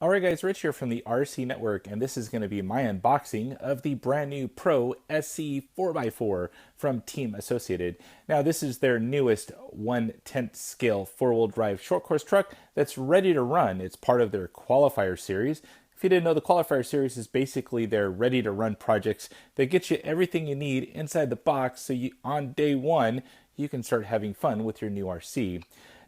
Alright guys, Rich here from the RCNetwork, and this is going to be my unboxing of the brand new ProSC 4x4 from Team Associated. Now this is their newest 1/10 scale four-wheel drive short course truck that's ready to run. It's part of their qualifier series. If you didn't know, the qualifier series is basically their ready to run projects that get you everything you need inside the box so on day one you can start having fun with your new RC.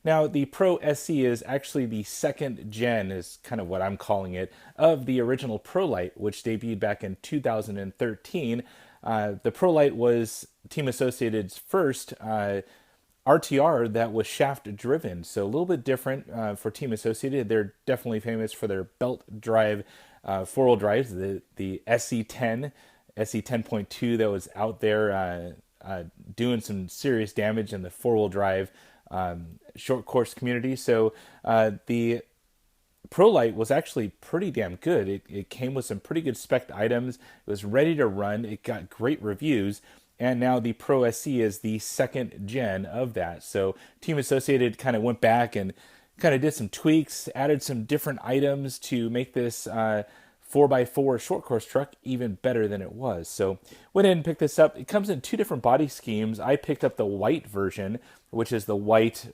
Now, the ProSC is actually the second gen, is kind of what I'm calling it, of the original ProLite, which debuted back in 2013. The ProLite was Team Associated's first RTR that was shaft driven, so a little bit different for Team Associated. They're definitely famous for their belt drive four-wheel drives, the SC10, SC10.2 that was out there doing some serious damage in the four-wheel drive short course community. So the ProLite was actually pretty damn good. It came with some pretty good spec items. It was ready to run. It got great reviews. And now the ProSC is the second gen of that. So Team Associated kind of went back and kind of did some tweaks, added some different items to make this 4x4 short course truck even better than it was. So went in and picked this up. It comes in two different body schemes. I picked up the white version, which is the white,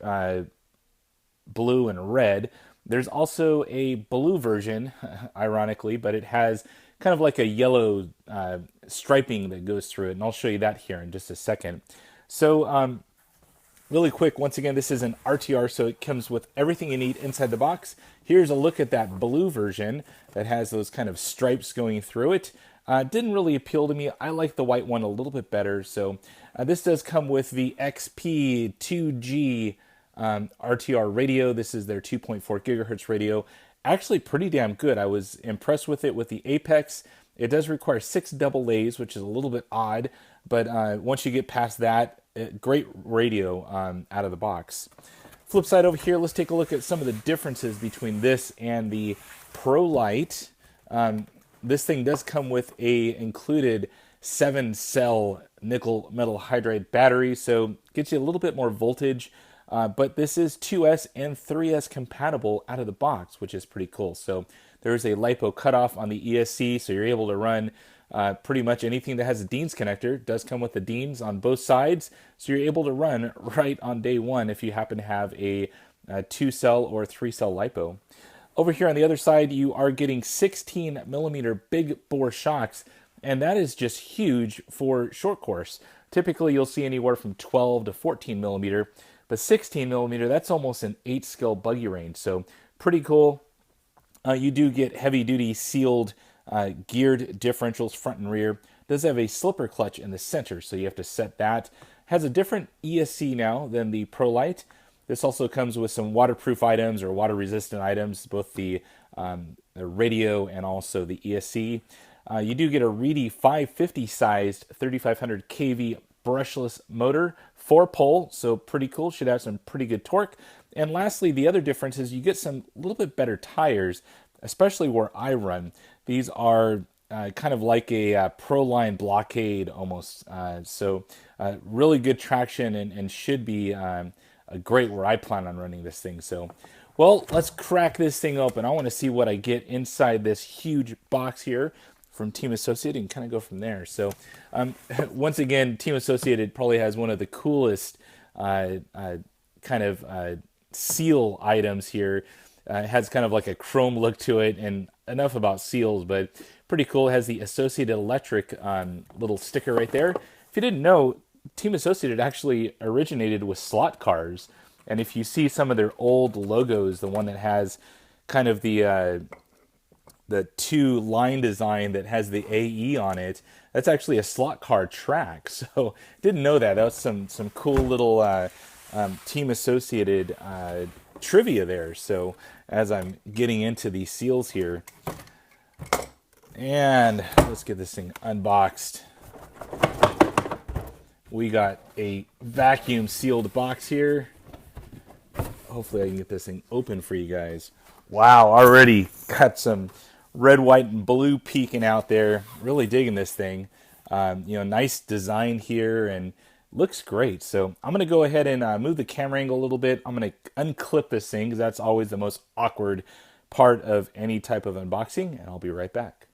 blue, and red. There's also a blue version, ironically, but it has kind of like a yellow striping that goes through it, and I'll show you that here in just a second. So really quick, once again, this is an RTR, so it comes with everything you need inside the box. Here's a look at that blue version that has those kind of stripes going through it. Didn't really appeal to me. I like the white one a little bit better. So this does come with the XP2G RTR radio. This is their 2.4 gigahertz radio. Actually pretty damn good. I was impressed with it with the Apex. It does require 6 double A's, which is a little bit odd, but once you get past that, great radio out of the box. Flip side over here, let's take a look at some of the differences between this and the ProLite. This thing does come with a included 7-cell nickel metal hydride battery, so gets you a little bit more voltage, but this is 2S and 3S compatible out of the box, which is pretty cool. So there's a Lipo cutoff on the ESC, so you're able to run pretty much anything that has a Deans connector. It does come with the Deans on both sides, so you're able to run right on day one if you happen to have a 2-cell or 3-cell Lipo. Over here on the other side, you are getting 16mm big bore shocks, and that is just huge for short course. Typically, you'll see anywhere from 12 to 14mm, but 16mm, that's almost an 8-scale buggy range, so pretty cool. You do get heavy-duty sealed geared differentials front and rear. Does have a slipper clutch in the center, so you have to set that. Has a different ESC now than the ProLite. This also comes with some waterproof items or water-resistant items, both the radio and also the ESC. You do get a Reedy 550-sized 3500 kV brushless motor, 4-pole, so pretty cool. Should have some pretty good torque. And lastly, the other difference is you get some little bit better tires, especially where I run. These are kind of like a ProLine blockade almost. So really good traction and should be great where I plan on running this thing. So, well, let's crack this thing open. I want to see what I get inside this huge box here from Team Associated and kind of go from there. So once again, Team Associated probably has one of the coolest kind of seal items here. It has kind of like a chrome look to it, and enough about seals, but pretty cool. It has the Associated Electric little sticker right there. If you didn't know, Team Associated actually originated with slot cars, and if you see some of their old logos, the one that has kind of the 2-line design that has the AE on it, that's actually a slot car track. So didn't know that. That was some cool little Team Associated trivia there. So as I'm getting into these seals here, and let's get this thing unboxed. We got a vacuum sealed box here. Hopefully I can get this thing open for you guys. Wow, already got some red, white, and blue peeking out there. Really digging this thing. Nice design here and looks great. So I'm going to go ahead and move the camera angle a little bit. I'm going to unclip this thing because that's always the most awkward part of any type of unboxing, and I'll be right back.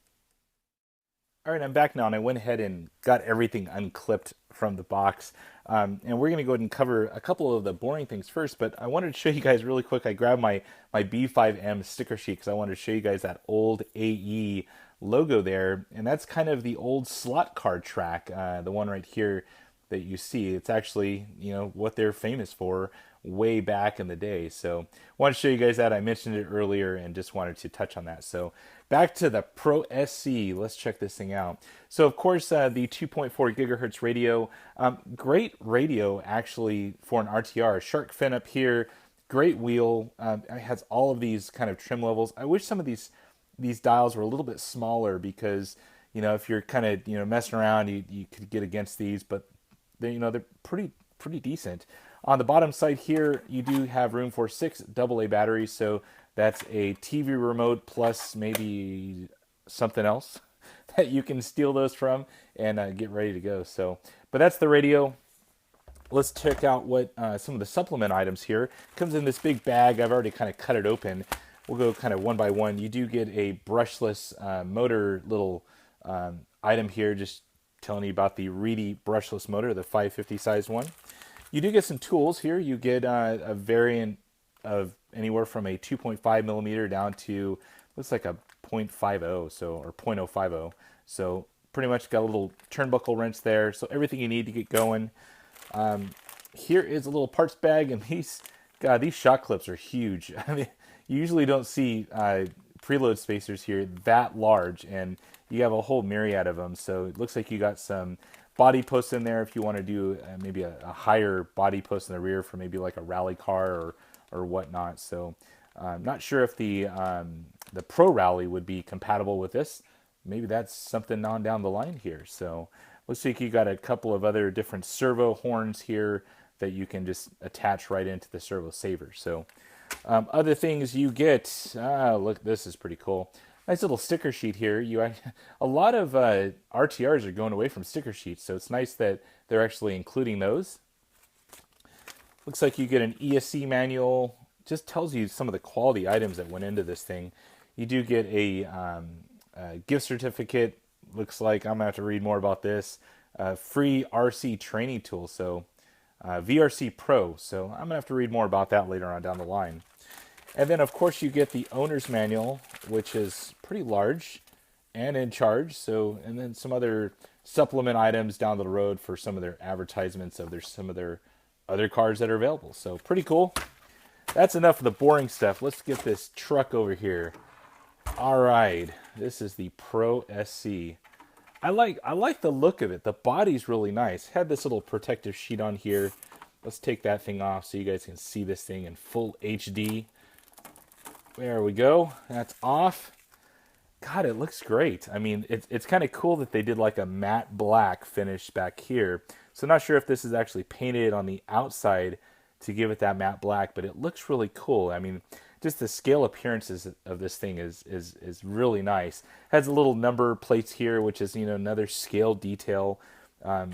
All right, I'm back now, and I went ahead and got everything unclipped from the box. And we're going to go ahead and cover a couple of the boring things first, but I wanted to show you guys really quick. I grabbed my B5M sticker sheet because I wanted to show you guys that old AE logo there, and that's kind of the old slot car track, the one right here that you see. It's actually, you know, what they're famous for way back in the day. So I wanted to show you guys that. I mentioned it earlier and just wanted to touch on that. So back to the ProSC. Let's check this thing out. So of course, the 2.4 gigahertz radio, great radio actually for an RTR. Shark fin up here, great wheel. It has all of these kind of trim levels. I wish some of these dials were a little bit smaller because, you know, if you're kind of, you know, messing around, you could get against these, but they, you know, they're pretty decent. On the bottom side here, you do have room for 6 AA batteries, so that's a TV remote plus maybe something else that you can steal those from and get ready to go. So, but that's the radio. Let's check out what some of the supplement items here. It comes in this big bag. I've already kind of cut it open. We'll go kind of one by one. You do get a brushless motor little item here, just telling you about the Reedy brushless motor, the 550 size one. You do get some tools here. You get a variant of anywhere from a 2.5 millimeter down to, looks like a 0.50, so, or 0.050. So pretty much got a little turnbuckle wrench there. So everything you need to get going. Here is a little parts bag, and these shock clips are huge. I mean, you usually don't see preload spacers here that large, and you have a whole myriad of them. So it looks like you got some body posts in there if you want to do maybe a higher body post in the rear for maybe like a rally car or whatnot. So I'm not sure if the Pro Rally would be compatible with this. Maybe that's something on down the line here. So looks like you got a couple of other different servo horns here that you can just attach right into the servo saver. So other things you get, look, this is pretty cool. Nice little sticker sheet here. A lot of RTRs are going away from sticker sheets, so it's nice that they're actually including those. Looks like you get an ESC manual. Just tells you some of the quality items that went into this thing. You do get a gift certificate. Looks like I'm going to have to read more about this. Free RC training tool, so VRC Pro. So I'm going to have to read more about that later on down the line. And then, of course, you get the owner's manual, which is pretty large and in charge. So, and then some other supplement items down the road for some of their advertisements of some of their other cars that are available. So, pretty cool. That's enough of the boring stuff. Let's get this truck over here. All right, this is the ProSC. I like the look of it. The body's really nice. Had this little protective sheet on here. Let's take that thing off so you guys can see this thing in full HD. There we go. That's off. God, it looks great. I mean, it's kind of cool that they did like a matte black finish back here. So I'm not sure if this is actually painted on the outside to give it that matte black, but it looks really cool. I mean, just the scale appearances of this thing is really nice. Has a little number plates here, which is, you know, another scale detail. The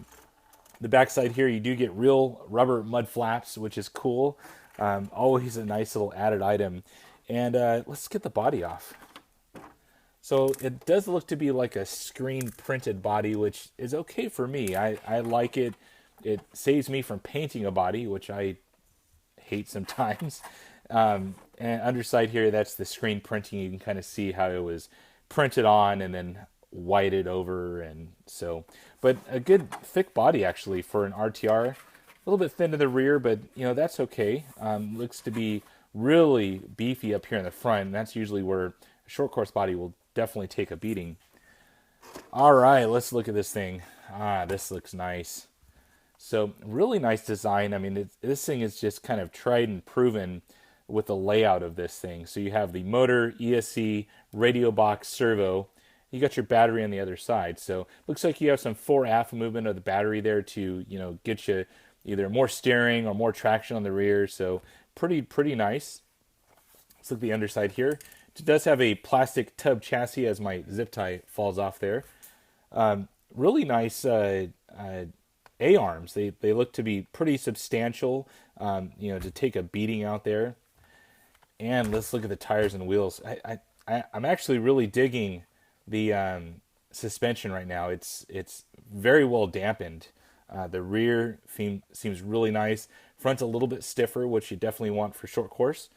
backside here, you do get real rubber mud flaps, which is cool. Always a nice little added item. And let's get the body off. So it does look to be like a screen printed body, which is okay for me. I like it. It saves me from painting a body, which I hate sometimes. And underside here, that's the screen printing. You can kind of see how it was printed on and then whited over. And so, but a good thick body actually for an RTR. A little bit thin to the rear, but you know, that's okay. Looks to be really beefy up here in the front, and that's usually where a short course body will definitely take a beating. All right, let's look at this thing. This looks nice. So really nice design. I mean, this thing is just kind of tried and proven with the layout of this thing. So you have the motor, ESC, radio box, servo. You got your battery on the other side. So looks like you have some fore-aft movement of the battery there to, you know, get you either more steering or more traction on the rear. So pretty nice. Let's look at the underside here. It does have a plastic tub chassis as my zip tie falls off there. Really nice A-arms. They look to be pretty substantial, you know, to take a beating out there. And let's look at the tires and wheels. I'm actually really digging the suspension right now. It's very well dampened. The rear seems really nice. Front's a little bit stiffer, which you definitely want for short course.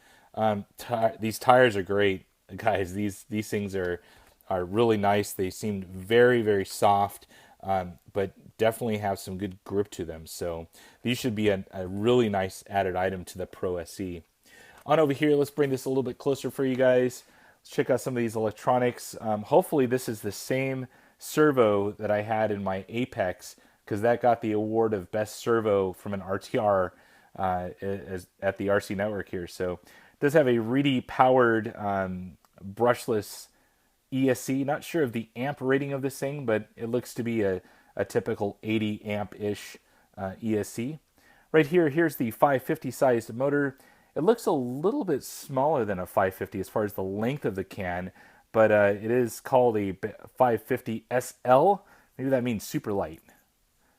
These tires are great, guys. These things are really nice. They seem very, very soft, but definitely have some good grip to them. So these should be a really nice added item to the Pro SC. On over here, let's bring this a little bit closer for you guys. Let's check out some of these electronics. Hopefully this is the same servo that I had in my Apex, because that got the award of best servo from an RTR at the RCNetwork here. So it does have a Reedy powered brushless ESC. Not sure of the amp rating of this thing, but it looks to be a typical 80 amp-ish ESC. Right here, here's the 550 sized motor. It looks a little bit smaller than a 550 as far as the length of the can, but it is called a 550 SL. Maybe that means super light.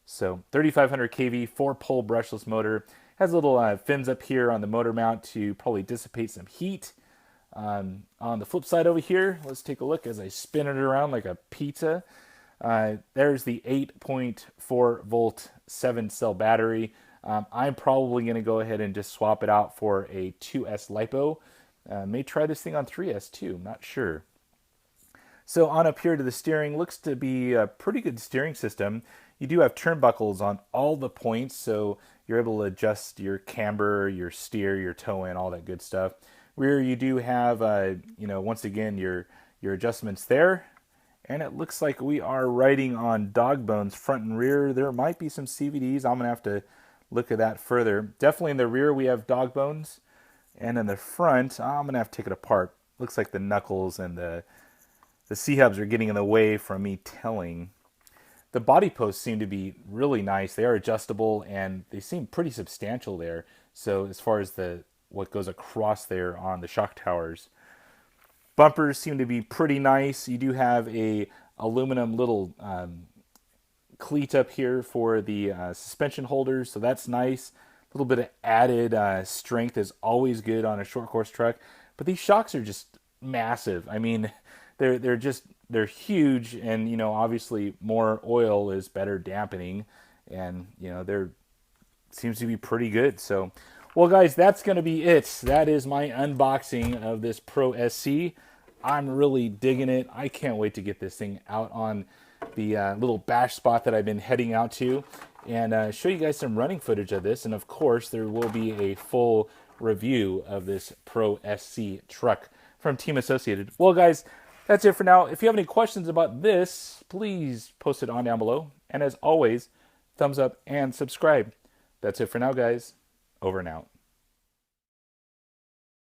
So 3500 kV, 4-pole brushless motor. Has little fins up here on the motor mount to probably dissipate some heat. On the flip side over here, let's take a look as I spin it around like a pizza. There's the 8.4 volt 7-cell battery. I'm probably going to go ahead and just swap it out for a 2S Lipo. May try this thing on 3S too, not sure. So on up here to the steering, looks to be a pretty good steering system. You do have turnbuckles on all the points, so you're able to adjust your camber, your steer, your toe in, all that good stuff. Rear, you do have, once again, your adjustments there. And it looks like we are riding on dog bones front and rear. There might be some CVDs. I'm going to have to look at that further. Definitely in the rear we have dog bones. And in the front, I'm going to have to take it apart. Looks like the knuckles and the C-hubs are getting in the way from me telling. The body posts seem to be really nice. They are adjustable and they seem pretty substantial there. So as far as what goes across there on the shock towers. Bumpers seem to be pretty nice. You do have a aluminum little cleat up here for the suspension holders, so that's nice. A little bit of added strength is always good on a short course truck. But these shocks are just massive. I mean, they're huge, and obviously more oil is better dampening, and they're seems to be pretty good. So, well, guys, that's going to be it. That is my unboxing of this Pro SC. I'm really digging it. I can't wait to get this thing out on the little bash spot that I've been heading out to and show you guys some running footage of this. And, of course, there will be a full review of this Pro SC truck from Team Associated. Well, guys, that's it for now. If you have any questions about this, please post it on down below. And as always, thumbs up and subscribe. That's it for now, guys. Over and out.